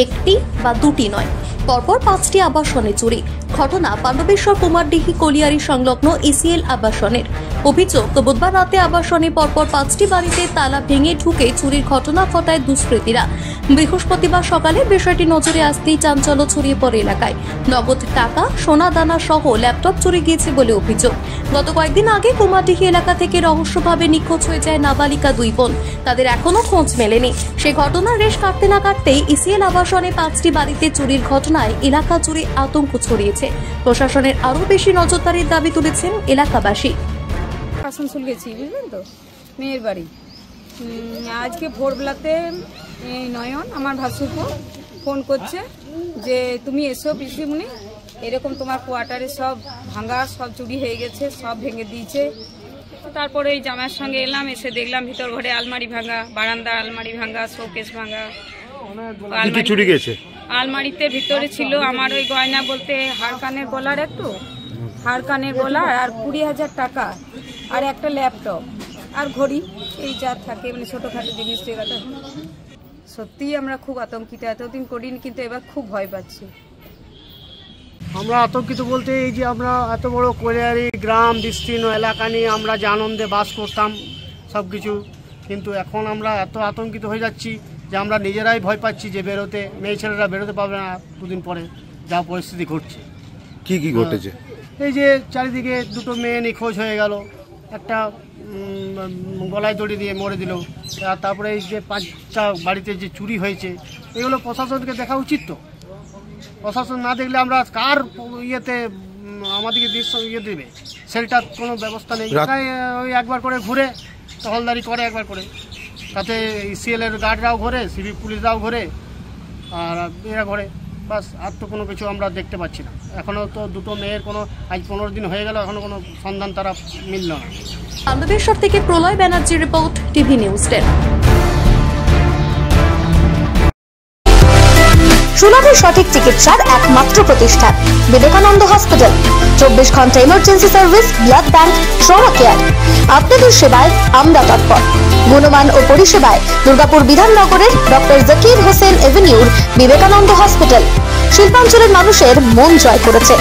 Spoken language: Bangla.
একটি বা দুটি নয়, পরপর 5টি আবাসনে চুরি। ঘটনা পাণ্ডবেশ্বর কুমারডিহি কলিয়ারি সংলগ্ন এসিএল আবাসনের। অভিযোগ, বুধবার রাতে আবাসনে পরপর 5টি বাড়িতে তালা ভেঙে ঢুকে চুরির ঘটনা ঘটায় দুষ্কৃতীরা। বৃহস্পতিবার সকালে বিষয়টি নজরে আসতেই চাঞ্চল্য ছড়িয়ে পড়ে এলাকায়। নগদ টাকা, সোনা দানা সহ ল্যাপটপ চুরি গিয়েছে বলে অভিযোগ। গত কয়েকদিন আগে কুমারডিহি এলাকা থেকে রহস্যভাবে নিখোঁজ হয়ে যায় নাবালিকা 2 বোন। তাদের এখনো খোঁজ মেলেনি। সেই ঘটনার রেশ কাটতে না কাটতেই এসিএল আবাসনে 5টি বাড়িতে চুরির ঘটনায় এলাকা জুড়ে আতঙ্ক ছড়িয়েছে। প্রশাসনের আরো বেশি নজরদারির দাবি তুলেছেন এলাকাবাসী। আসানসোল গেছি, বুঝলেন তো, মেয়ের বাড়ি। আজকে ভোরবেলাতে নয়ন আমার ভাসুরপো ফোন করছে যে তুমি এসো পিসিমণি, এরকম তোমার কোয়ার্টারে সব ভাঙা, সব চুরি হয়ে গেছে, সব ভেঙে দিয়েছে। তারপরে এই জামাইয়ের সঙ্গে এলাম, এসে দেখলাম ভিতর ঘরে আলমারি ভাঙা, বারান্দা আলমারি ভাঙা, শোকেস ভাঙা। চুরি গেছে আলমারিতে ভিতরে ছিল আমার ওই গয়না বলতে হাড় কানের গলার, একটু হাড় কানের গলার আর 20,000 টাকা আর একটা ল্যাপটপ আর ঘড়ি, এই যা থাকে মানে ছোটখাটো জিনিস। জায়গাটা সত্যিই আমরা খুব আতঙ্কিত, এতদিন করিনি কিন্তু এবার খুব ভয় পাচ্ছি। আমরা আতঙ্কিত বলতে এই যে আমরা এত বড় কলিয়ারি গ্রাম বিস্তীর্ণ এলাকা নিয়ে আমরা যে আনন্দে বাস করতাম সব কিছু, কিন্তু এখন আমরা এত আতঙ্কিত হয়ে যাচ্ছি যে আমরা নিজেরাই ভয় পাচ্ছি যে বেরোতে, মেয়ে ছেলেরা বেরোতে পারবে না দুদিন পরে যা পরিস্থিতি ঘটছে। কি কি ঘটেছে? এই যে চারিদিকে 2টো মেয়ে নিখোঁজ হয়ে গেল, একটা গলায় দড়ি দিয়ে মরে দিল, তারপরে এই যে 5টা বাড়িতে যে চুরি হয়েছে, এগুলো প্রশাসনকে দেখা উচিত। তো প্রশাসন না দেখলে আমরা কার ইয়েতে আমাদেরকে ইয়ে দেবে, সেটা কোনো ব্যবস্থা নেই। ওই একবার করে ঘুরে টহলদারি করে, একবার করে, তাতে সিএলের গার্ডরাও ঘোরে, সিভিক পুলিশরাও ঘোরে, আর এরা ঘোরে, বাস। আর তো কোনো কিছু আমরা দেখতে পাচ্ছি না। এখনও তো 2টো মেয়ের কোনো, আজ 15 দিন হয়ে গেল, এখনও কোনো সন্ধান তারা মিলল না। পাণ্ডবেশ্বর থেকে প্রলয় ব্যানার্জি রিপোর্ট, টিভি নিউজ 10। সুলভে সঠিক চিকিৎসার একমাত্র প্রতিষ্ঠান বিবেকানন্দ হসপিটাল। 24 ঘন্টা emergency service, blood bank, trauma care. আপনাদের সেবায় আমরা তৎপর। গুণমান ও পরিষেবায় দুর্গাপুর বিধাননগরের ডক্টর জাকির হোসেন এভিনিউর বিবেকানন্দ হসপিটাল শিল্পাঞ্চলের মানুষের মন জয় করেছে।